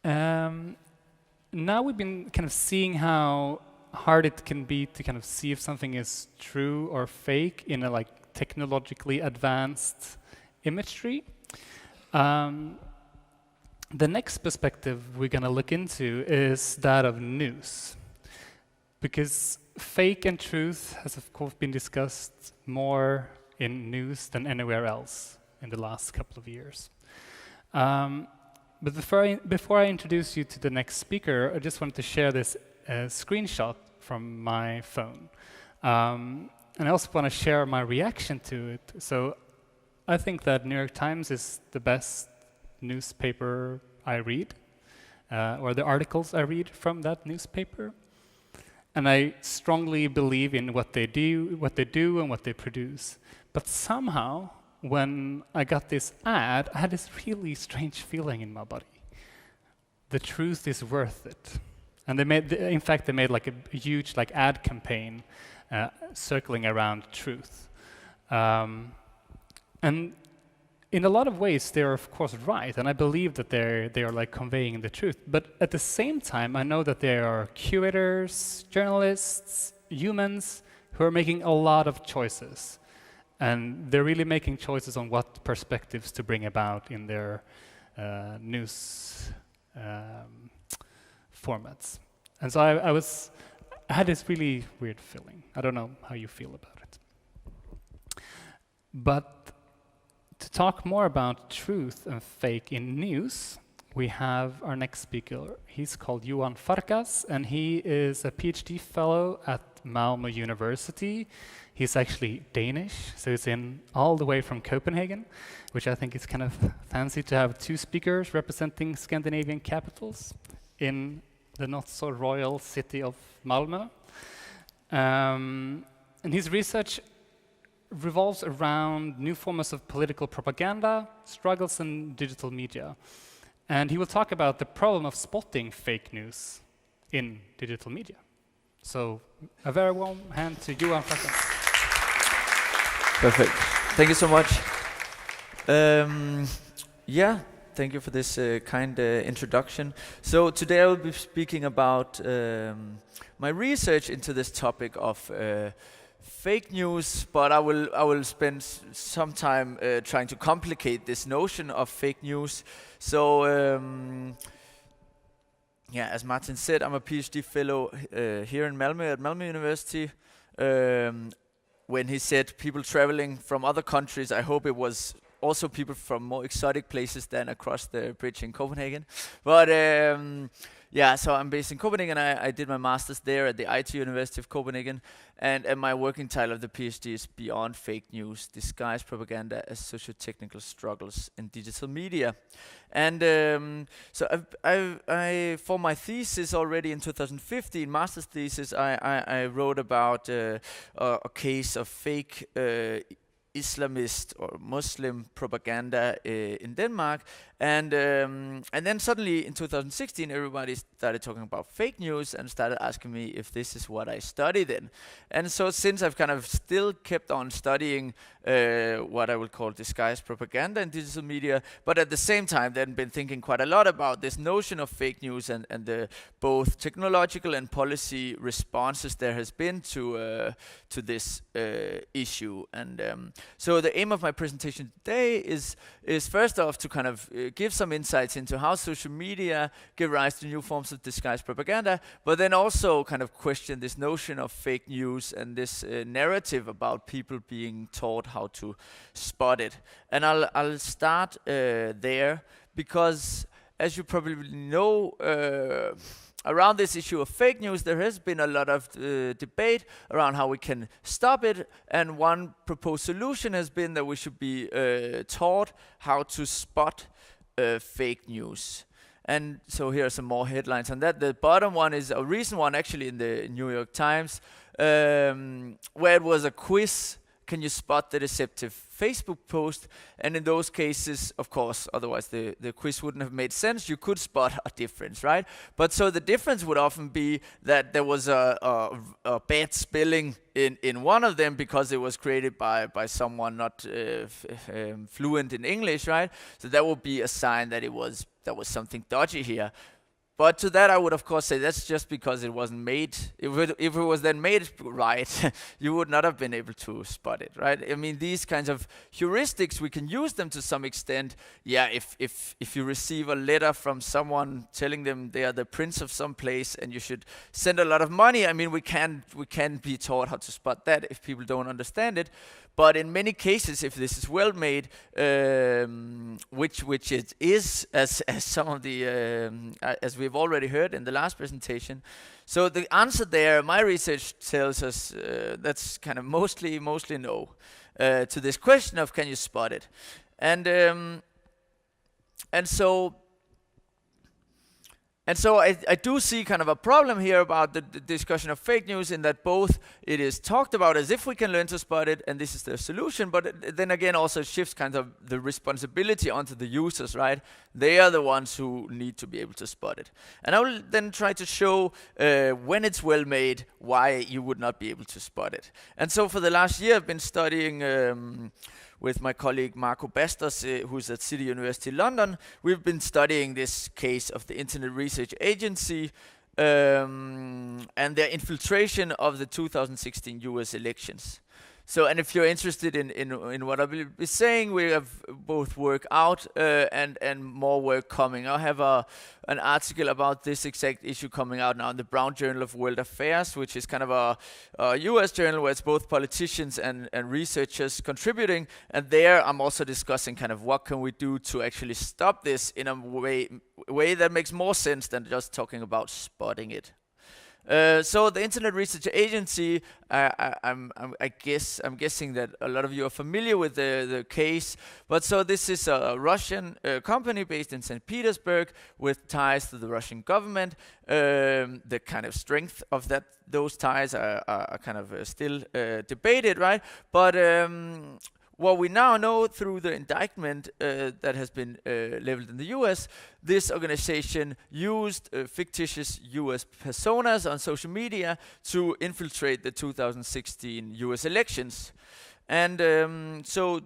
Now we've been kind of seeing how hard it can be to kind of see if something is true or fake in a like technologically advanced imagery. The next perspective we're going to look into is that of news, because fake and truth has of course been discussed more in news than anywhere else in the last couple of years. But before I introduce you to the next speaker, I just wanted to share this screenshot from my phone. And I also want to share my reaction to it. So I think that New York Times is the best newspaper I read, or the articles I read from that newspaper. And I strongly believe in what they do and what they produce. But somehow, when I got this ad, I had this really strange feeling in my body. The truth is worth it. And in fact, they made like a huge like ad campaign circling around truth. And in a lot of ways, they're of course right, and I believe that they are like conveying the truth. But at the same time, I know that there are curators, journalists, humans who are making a lot of choices. And they're really making choices on what perspectives to bring about in their news formats. And so I had this really weird feeling. I don't know how you feel about it. But to talk more about truth and fake in news, we have our next speaker. He's called Johan Farkas, and he is a PhD fellow at Malmö University. He's actually Danish, so he's in all the way from Copenhagen, which I think is kind of fancy to have two speakers representing Scandinavian capitals in the not-so-royal city of Malmö. And his research revolves around new forms of political propaganda, struggles in digital media. And he will talk about the problem of spotting fake news in digital media. So a very warm hand to Johan Farkas. Perfect. Thank you so much. Thank you for this kind introduction. So today I will be speaking about my research into this topic of fake news, but I will spend some time trying to complicate this notion of fake news. So as Martin said, I'm a PhD fellow here in Malmö at Malmö University. When he said people traveling from other countries, I hope it was also people from more exotic places than across the bridge in Copenhagen. But so I'm based in Copenhagen. I did my master's there at the IT University of Copenhagen, and my working title of the PhD is Beyond Fake News, Disguised Propaganda as Socio-Technical Struggles in Digital Media. And so I for my thesis already in 2015, master's thesis, I wrote about a case of fake Islamist or Muslim propaganda in Denmark, and then suddenly in 2016 everybody started talking about fake news and started asking me if this is what I study then. And so since I've kind of still kept on studying what I would call disguised propaganda in digital media, but at the same time then been thinking quite a lot about this notion of fake news and the both technological and policy responses there has been to this issue. And so the aim of my presentation today is first off to kind of give some insights into how social media give rise to new forms of disguised propaganda, but then also kind of question this notion of fake news and this narrative about people being taught how to spot it. And I'll start there because, as you probably know, around this issue of fake news, there has been a lot of debate around how we can stop it, and one proposed solution has been that we should be taught how to spot fake news. And so here are some more headlines on that. The bottom one is a recent one actually in the New York Times, where it was a quiz. Can you spot the deceptive Facebook post? And in those cases, of course, otherwise the quiz wouldn't have made sense. You could spot a difference, right? But so the difference would often be that there was a bad spelling in one of them because it was created by someone not fluent in English, right? So that would be a sign that there was something dodgy here. But to that, I would of course say that's just because it wasn't made. If it was then made right, you would not have been able to spot it, right? I mean, these kinds of heuristics, we can use them to some extent. Yeah, if you receive a letter from someone telling them they are the prince of some place and you should send a lot of money, I mean, we can be taught how to spot that if people don't understand it. But in many cases, if this is well made, which it is, as some of the as we've already heard in the last presentation, so the answer there, my research tells us that's kind of mostly no to this question of can you spot it, and so. And so I do see kind of a problem here about the discussion of fake news, in that both it is talked about as if we can learn to spot it and this is the solution, but then again also shifts kind of the responsibility onto the users, right? They are the ones who need to be able to spot it. And I will then try to show when it's well made, why you would not be able to spot it. And so for the last year I've been studying with my colleague Marco Bastos, who's at City University London. We've been studying this case of the Internet Research Agency and their infiltration of the 2016 US elections. So, and if you're interested in what I will be saying, we have both work out and more work coming. I have an article about this exact issue coming out now in the Brown Journal of World Affairs, which is kind of a US journal where it's both politicians and researchers contributing. And there I'm also discussing kind of what can we do to actually stop this in a way that makes more sense than just talking about spotting it. So the Internet Research Agency, I'm guessing that a lot of you are familiar with the case. But so this is a Russian company based in St. Petersburg with ties to the Russian government. The kind of strength of those ties are kind of still debated, right? But what we now know through the indictment that has been leveled in the US, this organization used fictitious US personas on social media to infiltrate the 2016 US elections. And so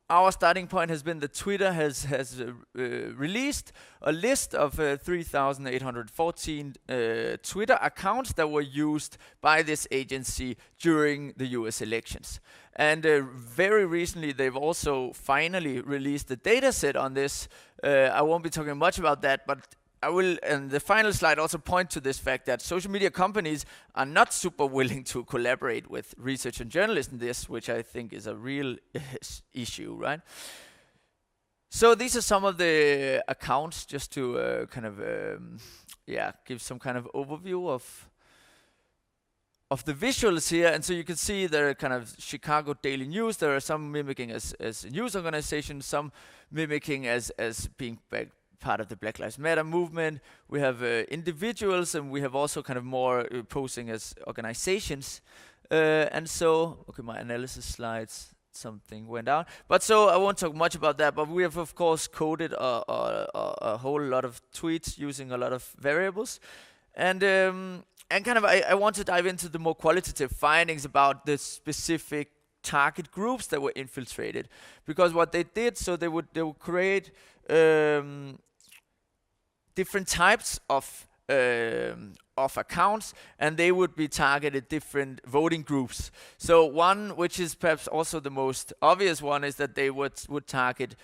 our starting point has been that Twitter has released a list of 3,814 Twitter accounts that were used by this agency during the US elections. And very recently, they've also finally released the data set on this. I won't be talking much about that, but I will, and the final slide also point to this fact that social media companies are not super willing to collaborate with research and journalists in this, which I think is a real issue, right? So these are some of the accounts, just to kind of, give some kind of overview of the visuals here. And so you can see there are kind of Chicago Daily News. There are some mimicking as a news organization, some mimicking as being part of the Black Lives Matter movement. We have individuals, and we have also kind of more posing as organizations. And so, okay, my analysis slides, something went out. But so I won't talk much about that, but we have of course coded a whole lot of tweets using a lot of variables. And kind of I want to dive into the more qualitative findings about the specific target groups that were infiltrated. Because what they did, so they would create different types of accounts, and they would be targeted different voting groups. So one, which is perhaps also the most obvious one, is that they would target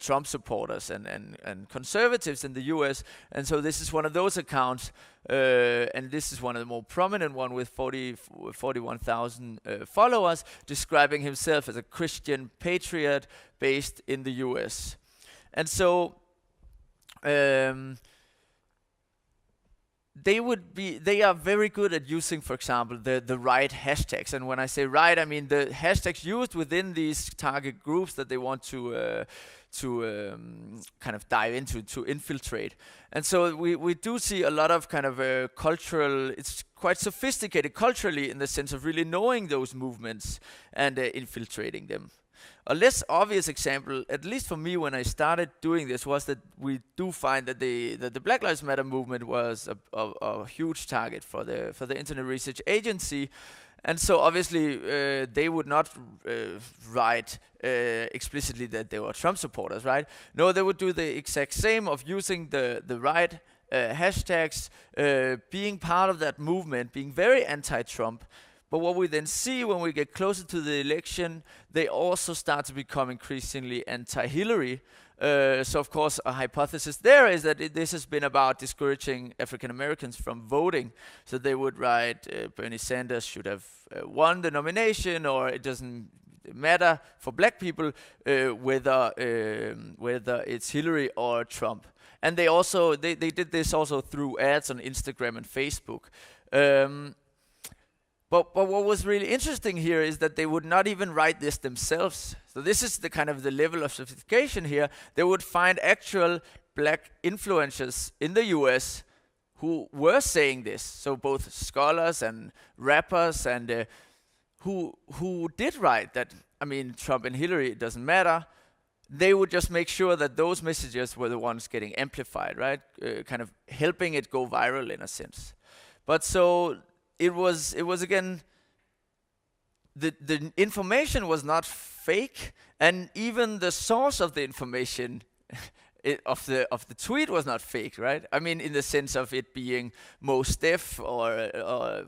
Trump supporters and conservatives in the US. And so this is one of those accounts, and this is one of the more prominent one with 41,000 followers, describing himself as a Christian patriot based in the US. And so they are very good at using, for example, the right hashtags. And when I say right, I mean the hashtags used within these target groups that they want to kind of dive into, to infiltrate. And so we do see a lot of kind of cultural, it's quite sophisticated culturally in the sense of really knowing those movements and infiltrating them. A less obvious example, at least for me when I started doing this, was that we do find that the Black Lives Matter movement was a huge target for the Internet Research Agency. And so obviously they would not write explicitly that they were Trump supporters, right? No, they would do the exact same of using the right hashtags, being part of that movement, being very anti-Trump. But what we then see when we get closer to the election, they also start to become increasingly anti-Hillary. So of course a hypothesis there is that this has been about discouraging African Americans from voting. So they would write Bernie Sanders should have won the nomination, or it doesn't matter for black people whether it's Hillary or Trump. And they also they did this also through ads on Instagram and Facebook. But what was really interesting here is that they would not even write this themselves. So this is the kind of the level of sophistication here. They would find actual black influencers in the US who were saying this. So both scholars and rappers and who did write that, I mean, Trump and Hillary, it doesn't matter. They would just make sure that those messages were the ones getting amplified, right? Kind of helping it go viral in a sense. But so it was again, the information was not fake, and even the source of the information of the tweet was not fake, right? I mean, in the sense of it being Mos Def, or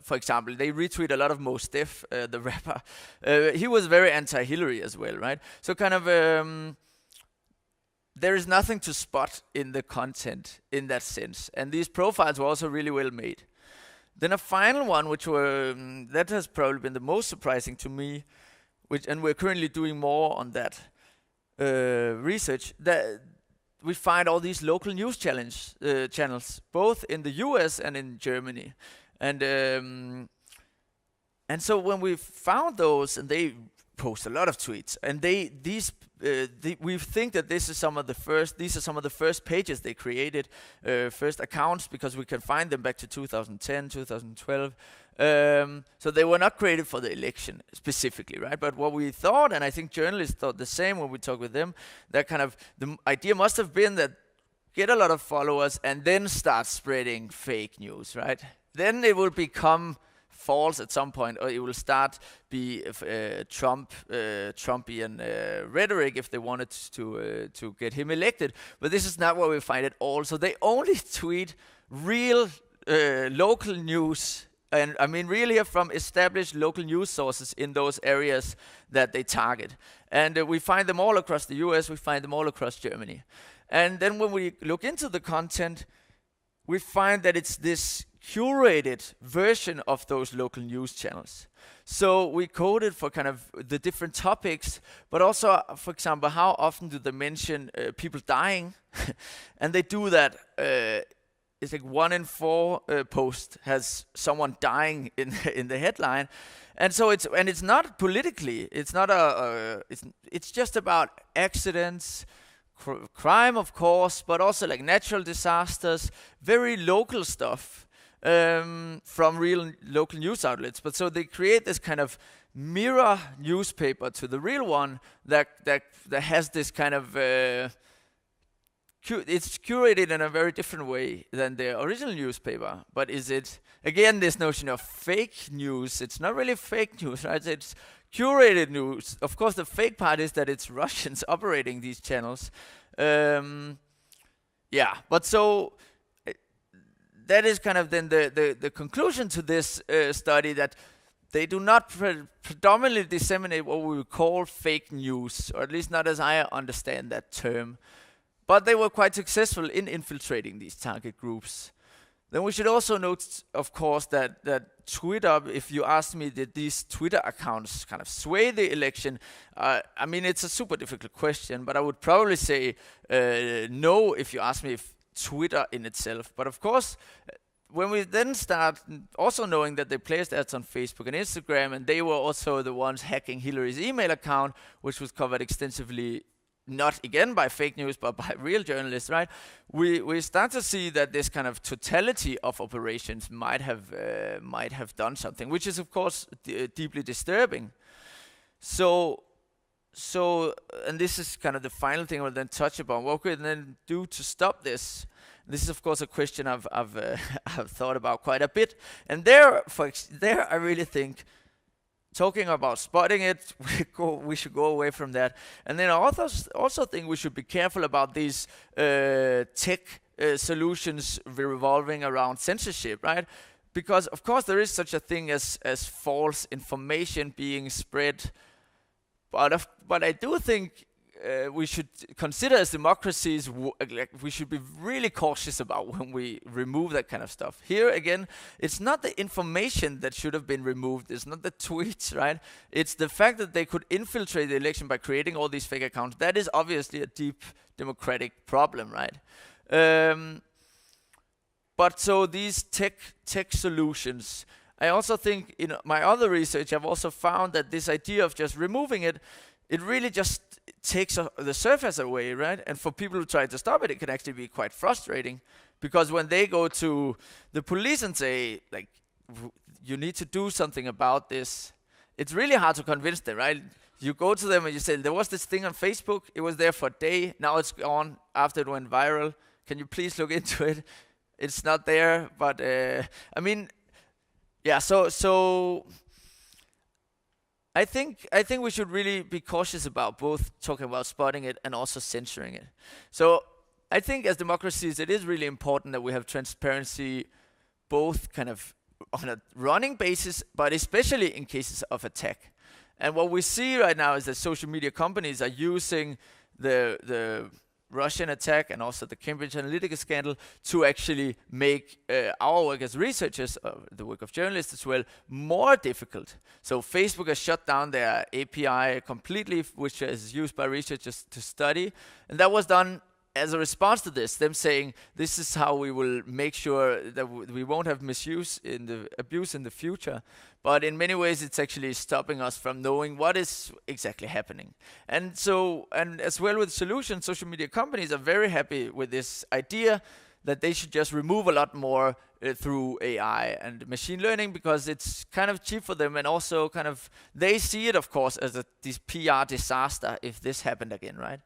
for example, they retweet a lot of Mos Def, the rapper. He was very anti-Hillary as well, right? So kind of there is nothing to spot in the content in that sense, and these profiles were also really well made. Then a final one, which that has probably been the most surprising to me, and we're currently doing more on that research, that we find all these local news channels, both in the US and in Germany. And so when we found those, and they post a lot of tweets, and we think that these are some of the first pages they created, first accounts, because we can find them back to 2010, 2012. So they were not created for the election specifically, right? But what we thought, and I think journalists thought the same when we talked with them, that kind of the idea must have been that get a lot of followers and then start spreading fake news, right? Then it will become false at some point, or it will start be Trumpian rhetoric if they wanted to get him elected. But this is not what we find at all. So they only tweet real local news, and I mean really from established local news sources in those areas that they target. And we find them all across the US, we find them all across Germany. And then when we look into the content, we find that it's this curated version of those local news channels. So we coded for kind of the different topics, but also, for example, how often do they mention people dying? And they do that. It's like 1 in 4 posts has someone dying in the headline, and so it's not politically. It's not it's just about accidents. Crime, of course, but also like natural disasters, very local stuff from real local news outlets. But so they create this kind of mirror newspaper to the real one that has this kind of it's curated in a very different way than the original newspaper. But is it, again, this notion of fake news? It's not really fake news, right? It's curated news. Of course, the fake part is that it's Russians operating these channels. Yeah, but so that is kind of then the conclusion to this study, that they do not predominantly disseminate what we would call fake news, or at least not as I understand that term. But they were quite successful in infiltrating these target groups. Then we should also note, of course, that Twitter, if you ask me, did these Twitter accounts kind of sway the election? I mean, it's a super difficult question, but I would probably say no if you ask me if Twitter in itself. But of course, when we then start also knowing that they placed ads on Facebook and Instagram, and they were also the ones hacking Hillary's email account, which was covered extensively, not again by fake news, but by real journalists, right? We start to see that this kind of totality of operations might have done something, which is of course deeply disturbing. So, and this is kind of the final thing I will then touch upon. What can we then do to stop this? This is of course a question I've thought about quite a bit, and there I really think talking about spotting it, we should go away from that. And then I also think we should be careful about these tech solutions revolving around censorship, right? Because of course there is such a thing as false information being spread, but I do think we should consider as democracies, we should be really cautious about when we remove that kind of stuff. Here again, it's not the information that should have been removed, it's not the tweets, right? It's the fact that they could infiltrate the election by creating all these fake accounts. That is obviously a deep democratic problem, right? But so these tech solutions, I also think in my other research, I've also found that this idea of just removing it, it really just takes the surface away, right? And for people who try to stop it, it can actually be quite frustrating, because when they go to the police and say, like, you need to do something about this, it's really hard to convince them, right? You go to them and you say, there was this thing on Facebook, it was there for a day, now it's gone after it went viral. Can you please look into it? It's not there, but I mean, yeah. So I think we should really be cautious about both talking about spotting it and also censoring it. So I think as democracies, it is really important that we have transparency, both kind of on a running basis, but especially in cases of attack. And what we see right now is that social media companies are using the Russian attack and also the Cambridge Analytica scandal to actually make our work as researchers, the work of journalists as well, more difficult. So Facebook has shut down their API completely, which is used by researchers to study. And that was done as a response to this, them saying, this is how we will make sure that we won't have misuse in the abuse in the future. But in many ways, it's actually stopping us from knowing what is exactly happening. And so, and as well with solutions, social media companies are very happy with this idea that they should just remove a lot more through AI and machine learning, because it's kind of cheap for them, and also kind of, they see it, of course, as this PR disaster if this happened again, right?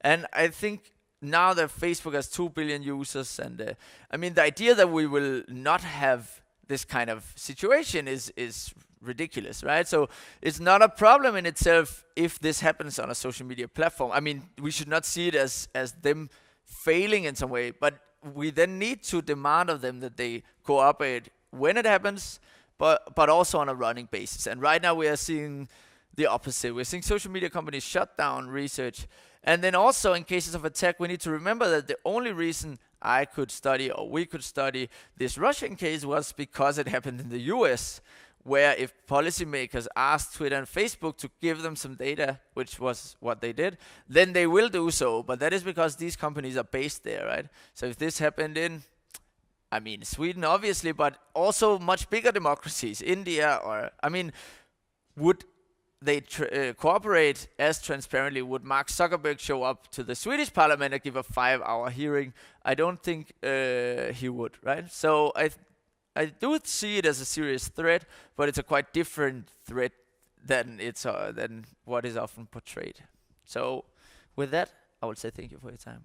And I think now that Facebook has 2 billion users, and I mean, the idea that we will not have this kind of situation is ridiculous, right? So it's not a problem in itself if this happens on a social media platform. I mean, we should not see it as them failing in some way, but we then need to demand of them that they cooperate when it happens, but also on a running basis. And right now we are seeing the opposite. We're seeing social media companies shut down research. And then also in cases of attack, we need to remember that the only reason I could study, or we could study, this Russian case was because it happened in the US, where if policymakers asked Twitter and Facebook to give them some data, which was what they did, then they will do so. But that is because these companies are based there, right? So if this happened in, I mean, Sweden, obviously, but also much bigger democracies, India, or, I mean, would they cooperate as transparently? Would Mark Zuckerberg show up to the Swedish parliament and give a 5-hour hearing? I don't think he would, right? So I do see it as a serious threat, but it's a quite different threat than what is often portrayed. So with that, I would say thank you for your time.